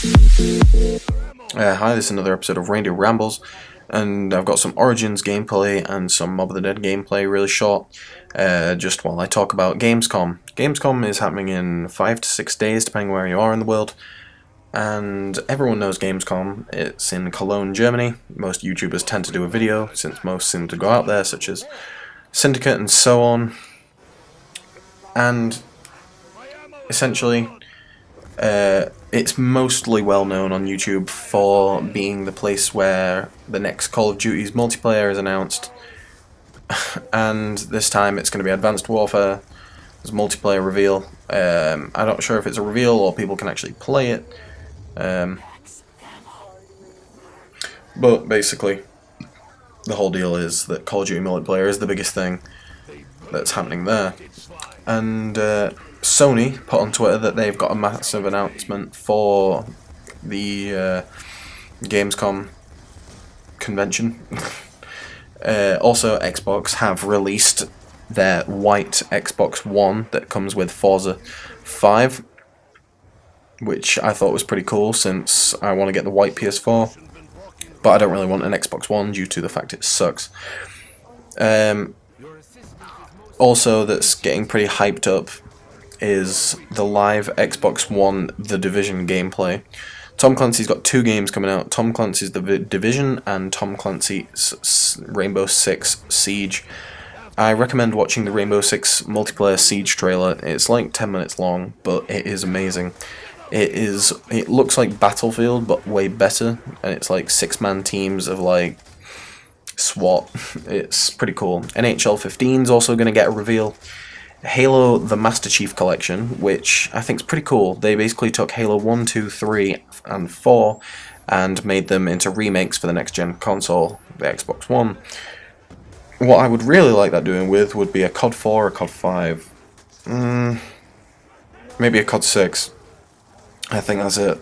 Hi, this is another episode of Reindeer Rambles, and I've got some Origins gameplay and some Mob of the Dead gameplay really short, just while I talk about Gamescom. Gamescom is happening in 5 to 6 days, depending where you are in the world, and everyone knows Gamescom. It's in Cologne, Germany. Most YouTubers tend to do a video, since most seem to go out there, such as Syndicate and so on, and essentially it's mostly well known on YouTube for being the place where the next Call of Duty's multiplayer is announced, and this time it's going to be Advanced Warfare. There's a multiplayer reveal. I'm not sure if it's a reveal or people can actually play it, but basically the whole deal is that Call of Duty multiplayer is the biggest thing that's happening there, and Sony put on Twitter that they've got a massive announcement for the Gamescom convention. Also, Xbox have released their white Xbox One that comes with Forza 5, which I thought was pretty cool since I want to get the white PS4, but I don't really want an Xbox One due to the fact it sucks. Also, that's getting pretty hyped up is the live Xbox One The Division gameplay. Tom Clancy's got 2 games coming out, Tom Clancy's The Division and Tom Clancy's Rainbow Six Siege. I recommend watching the Rainbow Six multiplayer Siege trailer. It's like 10 minutes long, but it is amazing. It looks like Battlefield, but way better, and it's like 6-man teams of like SWAT. It's pretty cool. NHL 15 is also going to get a reveal. Halo the Master Chief Collection, which I think is pretty cool. They basically took Halo 1, 2, 3, and 4 and made them into remakes for the next gen console, the Xbox One. What I would really like that doing with would be a COD 4 or COD 5. Maybe a COD 6. I think that's it.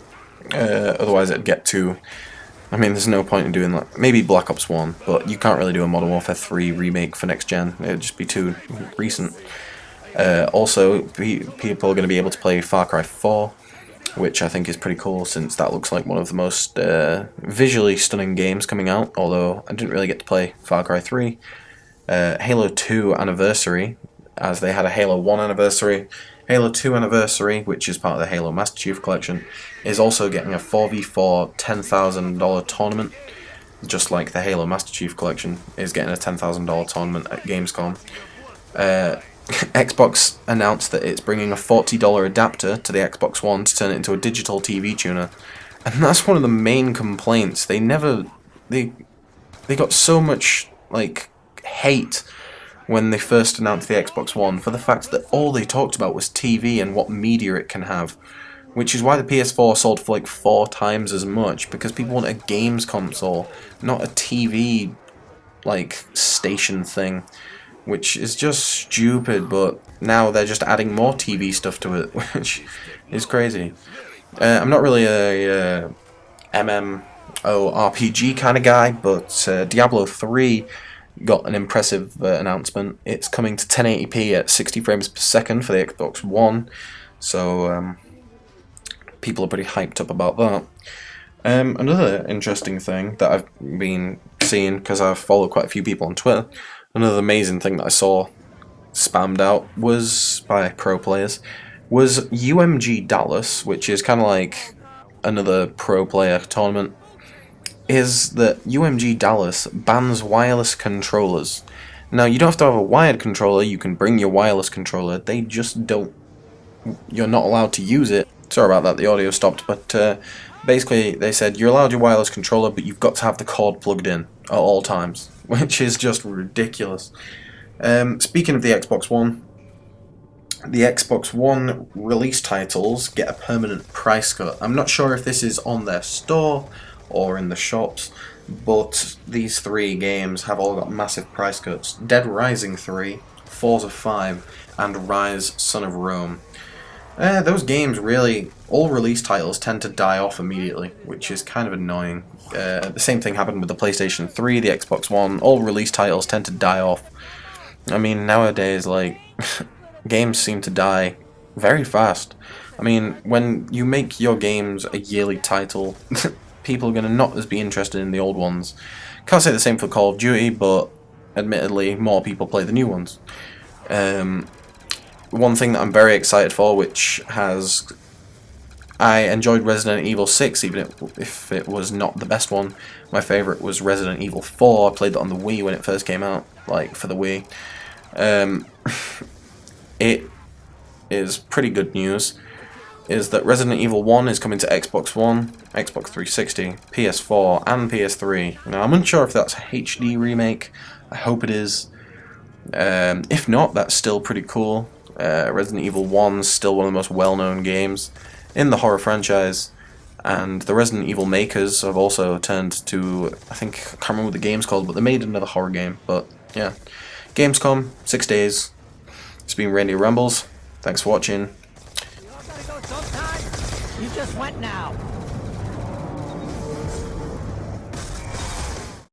Otherwise it'd get too... I mean, there's no point in doing that. Maybe Black Ops 1, but you can't really do a Modern Warfare 3 remake for next gen. It'd just be too recent. Also, people are going to be able to play Far Cry 4, which I think is pretty cool since that looks like one of the most visually stunning games coming out, although I didn't really get to play Far Cry 3. Halo 2 Anniversary, as they had a Halo 1 Anniversary. Halo 2 Anniversary, which is part of the Halo Master Chief Collection, is also getting a 4v4 $10,000 tournament, just like the Halo Master Chief Collection is getting a $10,000 tournament at Gamescom. Xbox announced that it's bringing a $40 adapter to the Xbox One to turn it into a digital TV tuner, and that's one of the main complaints. They got so much like hate when they first announced the Xbox One for the fact that all they talked about was TV and what media it can have, which is why the PS4 sold for like 4 times as much, because people want a games console, not a TV like station thing, which is just stupid. But now they're just adding more TV stuff to it, which is crazy. I'm not really a MMORPG kind of guy, but Diablo 3 got an impressive announcement. It's coming to 1080p at 60 frames per second for the Xbox One, so people are pretty hyped up about that. Another interesting thing that I've been seeing, because I've followed quite a few people on Twitter, another amazing thing that I saw spammed out was by pro players, was UMG Dallas, which is kind of like another pro player tournament, is that UMG Dallas bans wireless controllers. Now, you don't have to have a wired controller, you can bring your wireless controller, they just don't... You're not allowed to use it. Sorry about that, the audio stopped, but basically they said you're allowed your wireless controller, but you've got to have the cord plugged in at all times, which is just ridiculous. Speaking of the Xbox One release titles get a permanent price cut. I'm not sure if this is on their store or in the shops, but these 3 games have all got massive price cuts. Dead Rising 3, Forza 5, and Rise Son of Rome. Those games really, all release titles tend to die off immediately, which is kind of annoying. The same thing happened with the PlayStation 3, the Xbox One, all release titles tend to die off. I mean, nowadays, like, games seem to die very fast. I mean, when you make your games a yearly title, people are going to not as be interested in the old ones. Can't say the same for Call of Duty, but admittedly, more people play the new ones. One thing that I'm very excited for, which has... I enjoyed Resident Evil 6, even if it was not the best one. My favourite was Resident Evil 4. I played that on the Wii when it first came out, like, for the Wii. It is pretty good news, is that Resident Evil 1 is coming to Xbox One, Xbox 360, PS4, and PS3. Now, I'm unsure if that's a HD remake. I hope it is. If not, that's still pretty cool. Resident Evil 1 is still one of the most well-known games in the horror franchise, and the Resident Evil makers have also turned to, I think, I can't remember what the game's called, but they made another horror game. But yeah, Gamescom, 6 days. It's been Reindeer Rambles. Thanks for watching. You all gotta go sometime. You just went now.